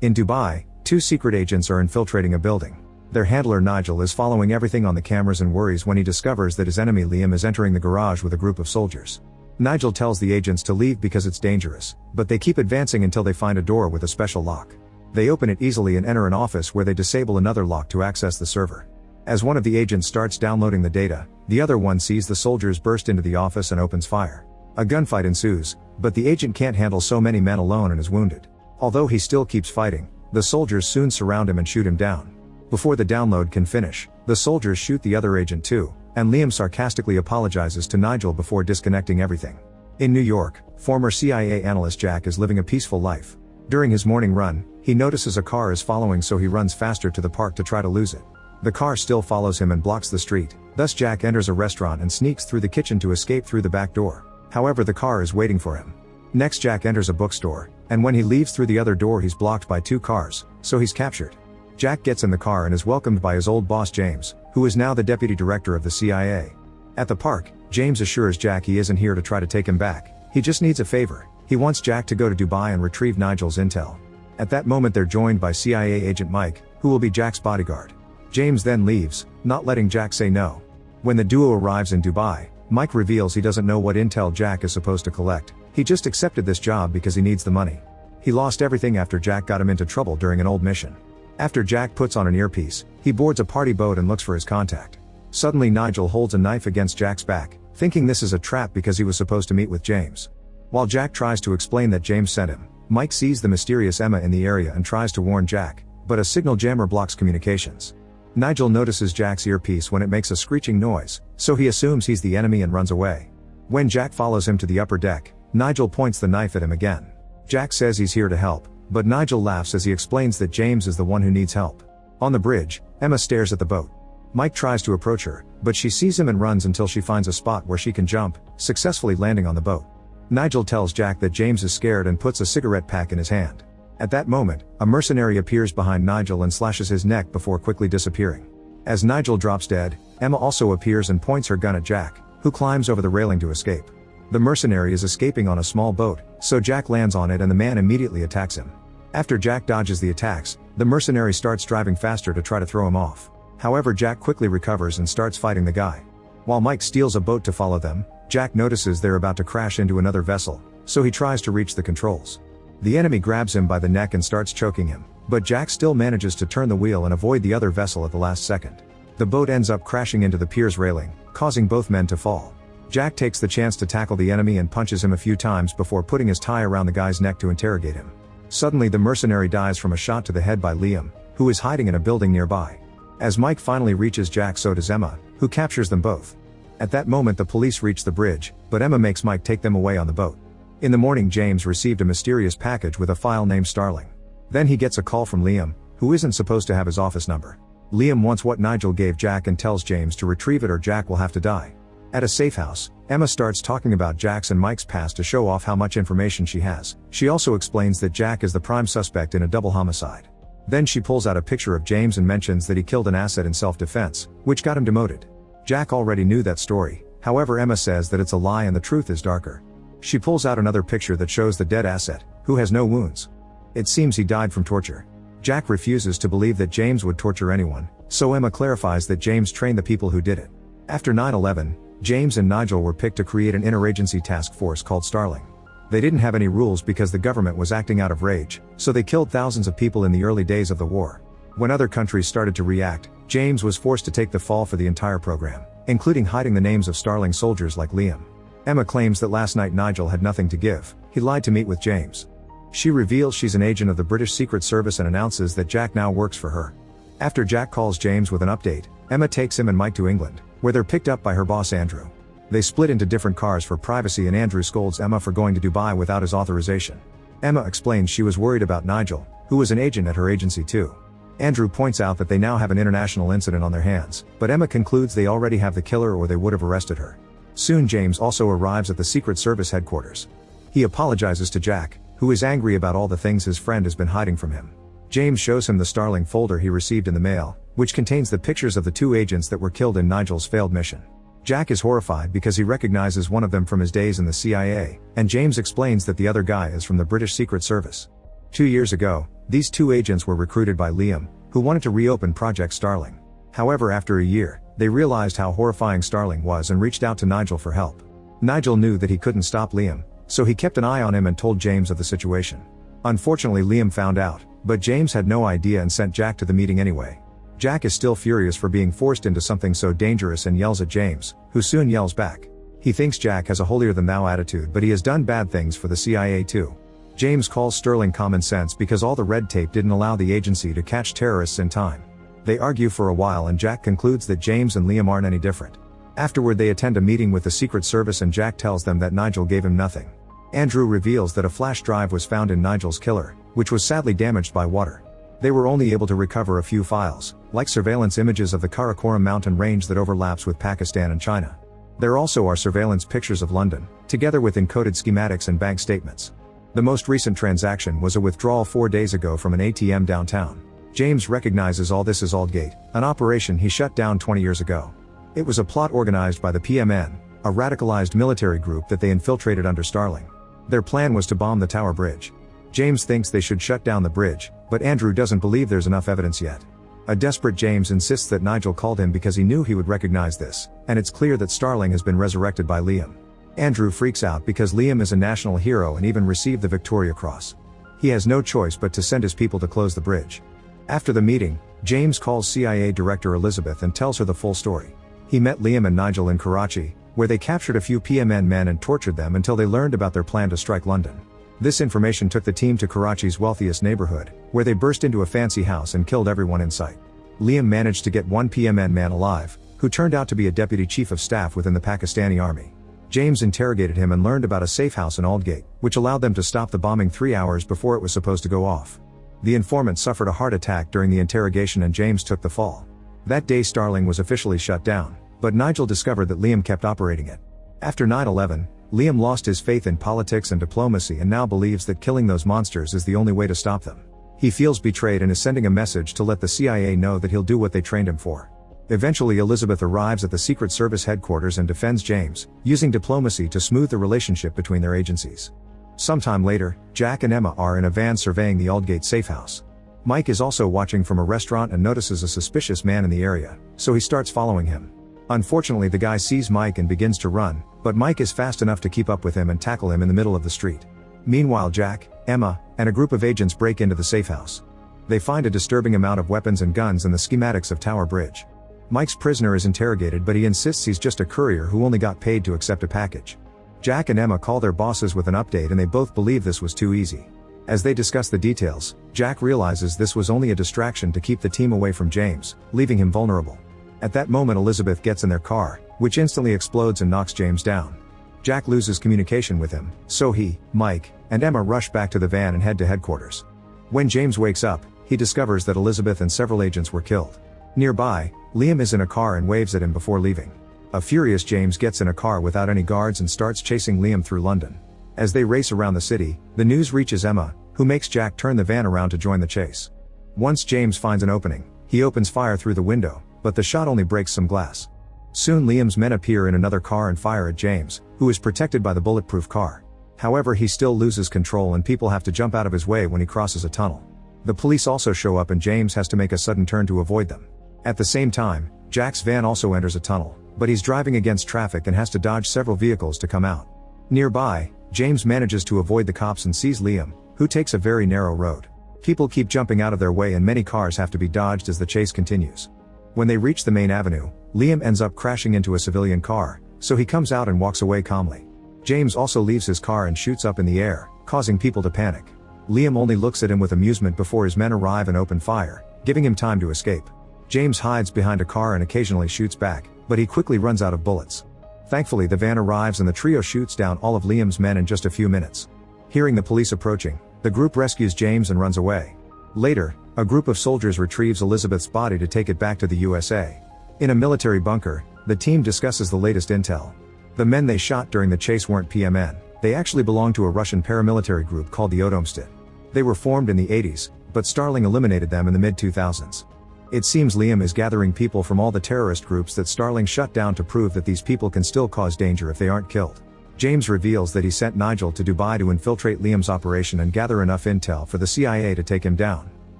In Dubai, two secret agents are infiltrating a building. Their handler Nigel is following everything on the cameras and worries when he discovers that his enemy Liam is entering the garage with a group of soldiers. Nigel tells the agents to leave because it's dangerous, but they keep advancing until they find a door with a special lock. They open it easily and enter an office where they disable another lock to access the server. As one of the agents starts downloading the data, the other one sees the soldiers burst into the office and opens fire. A gunfight ensues, but the agent can't handle so many men alone and is wounded. Although he still keeps fighting, the soldiers soon surround him and shoot him down. Before the download can finish, the soldiers shoot the other agent too, and Liam sarcastically apologizes to Nigel before disconnecting everything. In New York, former CIA analyst Jack is living a peaceful life. During his morning run, he notices a car is following, so he runs faster to the park to try to lose it. The car still follows him and blocks the street, thus Jack enters a restaurant and sneaks through the kitchen to escape through the back door. However, the car is waiting for him. Next, Jack enters a bookstore, and when he leaves through the other door he's blocked by two cars, so he's captured. Jack gets in the car and is welcomed by his old boss James, who is now the deputy director of the CIA. At the park, James assures Jack he isn't here to try to take him back, he just needs a favor. He wants Jack to go to Dubai and retrieve Nigel's intel. At that moment they're joined by CIA agent Mike, who will be Jack's bodyguard. James then leaves, not letting Jack say no. When the duo arrives in Dubai, Mike reveals he doesn't know what intel Jack is supposed to collect, he just accepted this job because he needs the money. He lost everything after Jack got him into trouble during an old mission. After Jack puts on an earpiece, he boards a party boat and looks for his contact. Suddenly Nigel holds a knife against Jack's back, thinking this is a trap because he was supposed to meet with James. While Jack tries to explain that James sent him, Mike sees the mysterious Emma in the area and tries to warn Jack, but a signal jammer blocks communications. Nigel notices Jack's earpiece when it makes a screeching noise, so he assumes he's the enemy and runs away. When Jack follows him to the upper deck, Nigel points the knife at him again. Jack says he's here to help, but Nigel laughs as he explains that James is the one who needs help. On the bridge, Emma stares at the boat. Mike tries to approach her, but she sees him and runs until she finds a spot where she can jump, successfully landing on the boat. Nigel tells Jack that James is scared and puts a cigarette pack in his hand. At that moment, a mercenary appears behind Nigel and slashes his neck before quickly disappearing. As Nigel drops dead, Emma also appears and points her gun at Jack, who climbs over the railing to escape. The mercenary is escaping on a small boat, so Jack lands on it and the man immediately attacks him. After Jack dodges the attacks, the mercenary starts driving faster to try to throw him off. However, Jack quickly recovers and starts fighting the guy. While Mike steals a boat to follow them, Jack notices they're about to crash into another vessel, so he tries to reach the controls. The enemy grabs him by the neck and starts choking him, but Jack still manages to turn the wheel and avoid the other vessel at the last second. The boat ends up crashing into the pier's railing, causing both men to fall. Jack takes the chance to tackle the enemy and punches him a few times before putting his tie around the guy's neck to interrogate him. Suddenly the mercenary dies from a shot to the head by Liam, who is hiding in a building nearby. As Mike finally reaches Jack, so does Emma, who captures them both. At that moment the police reach the bridge, but Emma makes Mike take them away on the boat. In the morning James received a mysterious package with a file named Starling. Then he gets a call from Liam, who isn't supposed to have his office number. Liam wants what Nigel gave Jack and tells James to retrieve it or Jack will have to die. At a safe house, Emma starts talking about Jack's and Mike's past to show off how much information she has. She also explains that Jack is the prime suspect in a double homicide. Then she pulls out a picture of James and mentions that he killed an asset in self-defense, which got him demoted. Jack already knew that story, however Emma says that it's a lie and the truth is darker. She pulls out another picture that shows the dead asset, who has no wounds. It seems he died from torture. Jack refuses to believe that James would torture anyone, so Emma clarifies that James trained the people who did it. After 9/11, James and Nigel were picked to create an interagency task force called Starling. They didn't have any rules because the government was acting out of rage, so they killed thousands of people in the early days of the war. When other countries started to react, James was forced to take the fall for the entire program, including hiding the names of Starling soldiers like Liam. Emma claims that last night Nigel had nothing to give, he lied to meet with James. She reveals she's an agent of the British Secret Service and announces that Jack now works for her. After Jack calls James with an update, Emma takes him and Mike to England, where they're picked up by her boss Andrew. They split into different cars for privacy and Andrew scolds Emma for going to Dubai without his authorization. Emma explains she was worried about Nigel, who was an agent at her agency too. Andrew points out that they now have an international incident on their hands, but Emma concludes they already have the killer or they would have arrested her. Soon James also arrives at the Secret Service headquarters. He apologizes to Jack, who is angry about all the things his friend has been hiding from him. James shows him the Starling folder he received in the mail, which contains the pictures of the two agents that were killed in Nigel's failed mission. Jack is horrified because he recognizes one of them from his days in the CIA, and James explains that the other guy is from the British Secret Service. 2 years ago, These 2 agents were recruited by Liam, who wanted to reopen Project Starling. However, after a year, they realized how horrifying Starling was and reached out to Nigel for help. Nigel knew that he couldn't stop Liam, so he kept an eye on him and told James of the situation. Unfortunately, Liam found out, but James had no idea and sent Jack to the meeting anyway. Jack is still furious for being forced into something so dangerous and yells at James, who soon yells back. He thinks Jack has a holier-than-thou attitude, but he has done bad things for the CIA too. James calls Sterling common sense because all the red tape didn't allow the agency to catch terrorists in time. They argue for a while and Jack concludes that James and Liam aren't any different. Afterward, they attend a meeting with the Secret Service and Jack tells them that Nigel gave him nothing. Andrew reveals that a flash drive was found in Nigel's killer, which was sadly damaged by water. They were only able to recover a few files, like surveillance images of the Karakoram mountain range that overlaps with Pakistan and China. There also are surveillance pictures of London, together with encoded schematics and bank statements. The most recent transaction was a withdrawal 4 days ago from an ATM downtown. James recognizes all this as Aldgate, an operation he shut down 20 years ago. It was a plot organized by the PMN, a radicalized military group that they infiltrated under Starling. Their plan was to bomb the Tower Bridge. James thinks they should shut down the bridge, but Andrew doesn't believe there's enough evidence yet. A desperate James insists that Nigel called him because he knew he would recognize this, and it's clear that Starling has been resurrected by Liam. Andrew freaks out because Liam is a national hero and even received the Victoria Cross. He has no choice but to send his people to close the bridge. After the meeting, James calls CIA Director Elizabeth and tells her the full story. He met Liam and Nigel in Karachi, where they captured a few PMN men and tortured them until they learned about their plan to strike London. This information took the team to Karachi's wealthiest neighborhood, where they burst into a fancy house and killed everyone in sight. Liam managed to get one PMN man alive, who turned out to be a deputy chief of staff within the Pakistani army. James interrogated him and learned about a safe house in Aldgate, which allowed them to stop the bombing 3 hours before it was supposed to go off. The informant suffered a heart attack during the interrogation and James took the fall. That day Starling was officially shut down, but Nigel discovered that Liam kept operating it. After 9/11, Liam lost his faith in politics and diplomacy and now believes that killing those monsters is the only way to stop them. He feels betrayed and is sending a message to let the CIA know that he'll do what they trained him for. Eventually Elizabeth arrives at the Secret Service headquarters and defends James, using diplomacy to smooth the relationship between their agencies. Sometime later, Jack and Emma are in a van surveying the Aldgate safe house. Mike is also watching from a restaurant and notices a suspicious man in the area, so he starts following him. Unfortunately, the guy sees Mike and begins to run, but Mike is fast enough to keep up with him and tackle him in the middle of the street. Meanwhile, Jack, Emma, and a group of agents break into the safe house. They find a disturbing amount of weapons and guns and the schematics of Tower Bridge. Mike's prisoner is interrogated, but he insists he's just a courier who only got paid to accept a package. Jack and Emma call their bosses with an update and they both believe this was too easy. As they discuss the details, Jack realizes this was only a distraction to keep the team away from James, leaving him vulnerable. At that moment Elizabeth gets in their car, which instantly explodes and knocks James down. Jack loses communication with him, so he, Mike, and Emma rush back to the van and head to headquarters. When James wakes up, he discovers that Elizabeth and several agents were killed. Nearby, Liam is in a car and waves at him before leaving. A furious James gets in a car without any guards and starts chasing Liam through London. As they race around the city, the news reaches Emma, who makes Jack turn the van around to join the chase. Once James finds an opening, he opens fire through the window, but the shot only breaks some glass. Soon Liam's men appear in another car and fire at James, who is protected by the bulletproof car. However, he still loses control and people have to jump out of his way when he crosses a tunnel. The police also show up and James has to make a sudden turn to avoid them. At the same time, Jack's van also enters a tunnel, but he's driving against traffic and has to dodge several vehicles to come out. Nearby, James manages to avoid the cops and sees Liam, who takes a very narrow road. People keep jumping out of their way and many cars have to be dodged as the chase continues. When they reach the main avenue, Liam ends up crashing into a civilian car, so he comes out and walks away calmly. James also leaves his car and shoots up in the air, causing people to panic. Liam only looks at him with amusement before his men arrive and open fire, giving him time to escape. James hides behind a car and occasionally shoots back, but he quickly runs out of bullets. Thankfully, the van arrives and the trio shoots down all of Liam's men in just a few minutes. Hearing the police approaching, the group rescues James and runs away. Later, a group of soldiers retrieves Elizabeth's body to take it back to the USA. In a military bunker, the team discusses the latest intel. The men they shot during the chase weren't PMN, they actually belonged to a Russian paramilitary group called the Odomstit. They were formed in the 80s, but Starling eliminated them in the mid-2000s. It seems Liam is gathering people from all the terrorist groups that Starling shut down to prove that these people can still cause danger if they aren't killed. James reveals that he sent Nigel to Dubai to infiltrate Liam's operation and gather enough intel for the CIA to take him down.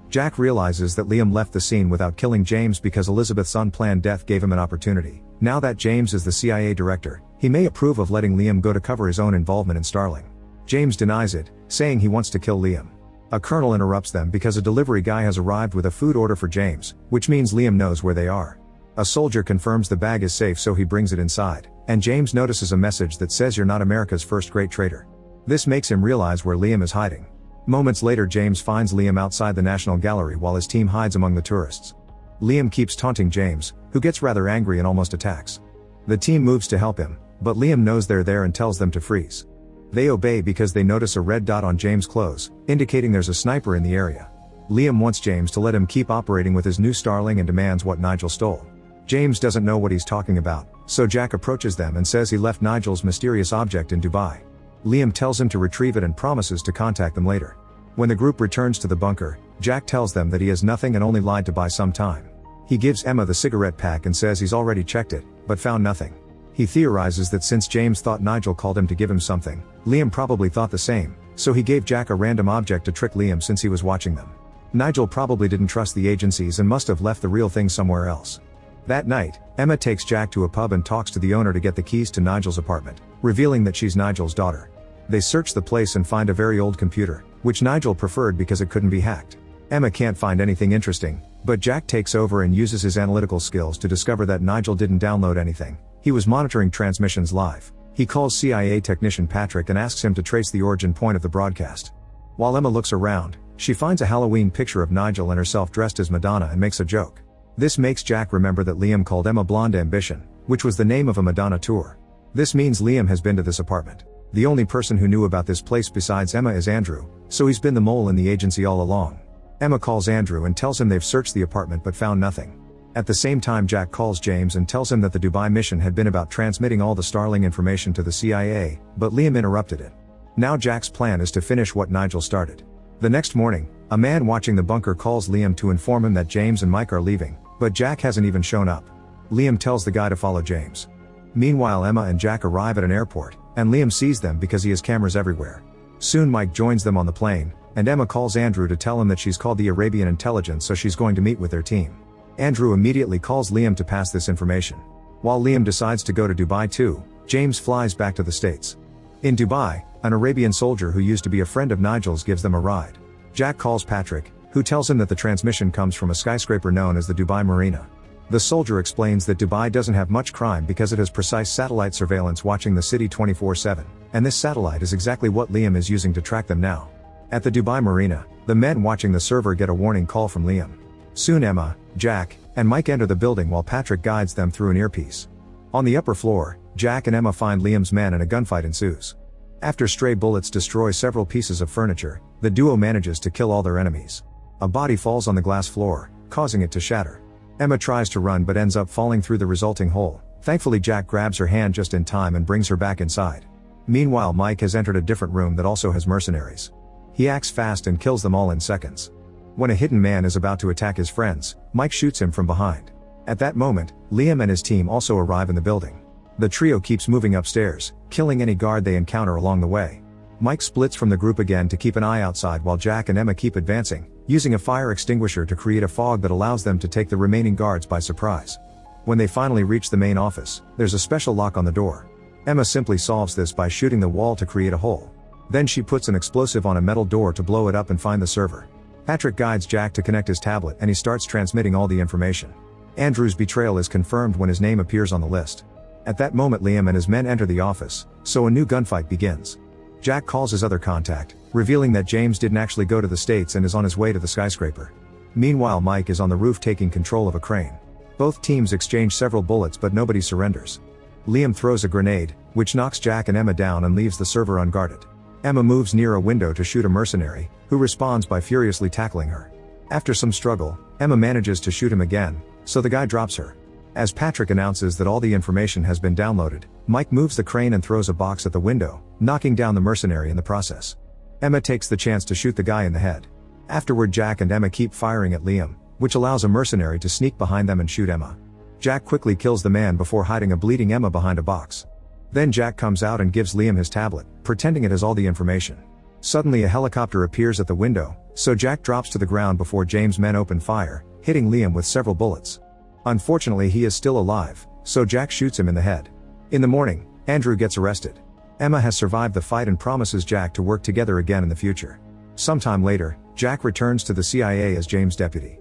Jack realizes that Liam left the scene without killing James because Elizabeth's unplanned death gave him an opportunity. Now that James is the CIA director, he may approve of letting Liam go to cover his own involvement in Starling. James denies it, saying he wants to kill Liam. A colonel interrupts them because a delivery guy has arrived with a food order for James, which means Liam knows where they are. A soldier confirms the bag is safe, so he brings it inside, and James notices a message that says, "You're not America's first great traitor." This makes him realize where Liam is hiding. Moments later, James finds Liam outside the National Gallery while his team hides among the tourists. Liam keeps taunting James, who gets rather angry and almost attacks. The team moves to help him, but Liam knows they're there and tells them to freeze. They obey because they notice a red dot on James' clothes, indicating there's a sniper in the area. Liam wants James to let him keep operating with his new Starling and demands what Nigel stole. James doesn't know what he's talking about, so Jack approaches them and says he left Nigel's mysterious object in Dubai. Liam tells him to retrieve it and promises to contact them later. When the group returns to the bunker, Jack tells them that he has nothing and only lied to buy some time. He gives Emma the cigarette pack and says he's already checked it, but found nothing. He theorizes that since James thought Nigel called him to give him something, Liam probably thought the same, so he gave Jack a random object to trick Liam since he was watching them. Nigel probably didn't trust the agencies and must have left the real thing somewhere else. That night, Emma takes Jack to a pub and talks to the owner to get the keys to Nigel's apartment, revealing that she's Nigel's daughter. They search the place and find a very old computer, which Nigel preferred because it couldn't be hacked. Emma can't find anything interesting, but Jack takes over and uses his analytical skills to discover that Nigel didn't download anything. He was monitoring transmissions live. He calls CIA technician Patrick and asks him to trace the origin point of the broadcast. While Emma looks around, she finds a Halloween picture of Nigel and herself dressed as Madonna and makes a joke. This makes Jack remember that Liam called Emma Blonde Ambition, which was the name of a Madonna tour. This means Liam has been to this apartment. The only person who knew about this place besides Emma is Andrew, so he's been the mole in the agency all along. Emma calls Andrew and tells him they've searched the apartment but found nothing. At the same time, Jack calls James and tells him that the Dubai mission had been about transmitting all the Starling information to the CIA, but Liam interrupted it. Now Jack's plan is to finish what Nigel started. The next morning, a man watching the bunker calls Liam to inform him that James and Mike are leaving, but Jack hasn't even shown up. Liam tells the guy to follow James. Meanwhile, Emma and Jack arrive at an airport, and Liam sees them because he has cameras everywhere. Soon Mike joins them on the plane, and Emma calls Andrew to tell him that she's called the Arabian intelligence, so she's going to meet with their team. Andrew immediately calls Liam to pass this information. While Liam decides to go to Dubai too, James flies back to the States. In Dubai, an Arabian soldier who used to be a friend of Nigel's gives them a ride. Jack calls Patrick, who tells him that the transmission comes from a skyscraper known as the Dubai Marina. The soldier explains that Dubai doesn't have much crime because it has precise satellite surveillance watching the city 24/7, and this satellite is exactly what Liam is using to track them now. At the Dubai Marina, the men watching the server get a warning call from Liam. Soon Emma, Jack, and Mike enter the building while Patrick guides them through an earpiece. On the upper floor, Jack and Emma find Liam's men and a gunfight ensues. After stray bullets destroy several pieces of furniture, the duo manages to kill all their enemies. A body falls on the glass floor, causing it to shatter. Emma tries to run but ends up falling through the resulting hole. Thankfully, Jack grabs her hand just in time and brings her back inside. Meanwhile, Mike has entered a different room that also has mercenaries. He acts fast and kills them all in seconds. When a hidden man is about to attack his friends, Mike shoots him from behind. At that moment, Liam and his team also arrive in the building. The trio keeps moving upstairs, killing any guard they encounter along the way. Mike splits from the group again to keep an eye outside while Jack and Emma keep advancing, using a fire extinguisher to create a fog that allows them to take the remaining guards by surprise. When they finally reach the main office, there's a special lock on the door. Emma simply solves this by shooting the wall to create a hole. Then she puts an explosive on a metal door to blow it up and find the server. Patrick guides Jack to connect his tablet and he starts transmitting all the information. Andrew's betrayal is confirmed when his name appears on the list. At that moment, Liam and his men enter the office, so a new gunfight begins. Jack calls his other contact, revealing that James didn't actually go to the States and is on his way to the skyscraper. Meanwhile, Mike is on the roof taking control of a crane. Both teams exchange several bullets but nobody surrenders. Liam throws a grenade, which knocks Jack and Emma down and leaves the server unguarded. Emma moves near a window to shoot a mercenary, who responds by furiously tackling her. After some struggle, Emma manages to shoot him again, so the guy drops her. As Patrick announces that all the information has been downloaded, Mike moves the crane and throws a box at the window, knocking down the mercenary in the process. Emma takes the chance to shoot the guy in the head. Afterward, Jack and Emma keep firing at Liam, which allows a mercenary to sneak behind them and shoot Emma. Jack quickly kills the man before hiding a bleeding Emma behind a box. Then Jack comes out and gives Liam his tablet, pretending it has all the information. Suddenly a helicopter appears at the window, so Jack drops to the ground before James' men open fire, hitting Liam with several bullets. Unfortunately he is still alive, so Jack shoots him in the head. In the morning, Andrew gets arrested. Emma has survived the fight and promises Jack to work together again in the future. Sometime later, Jack returns to the CIA as James' deputy.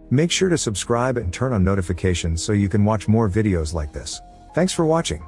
Make sure to subscribe and turn on notifications so you can watch more videos like this. Thanks for watching.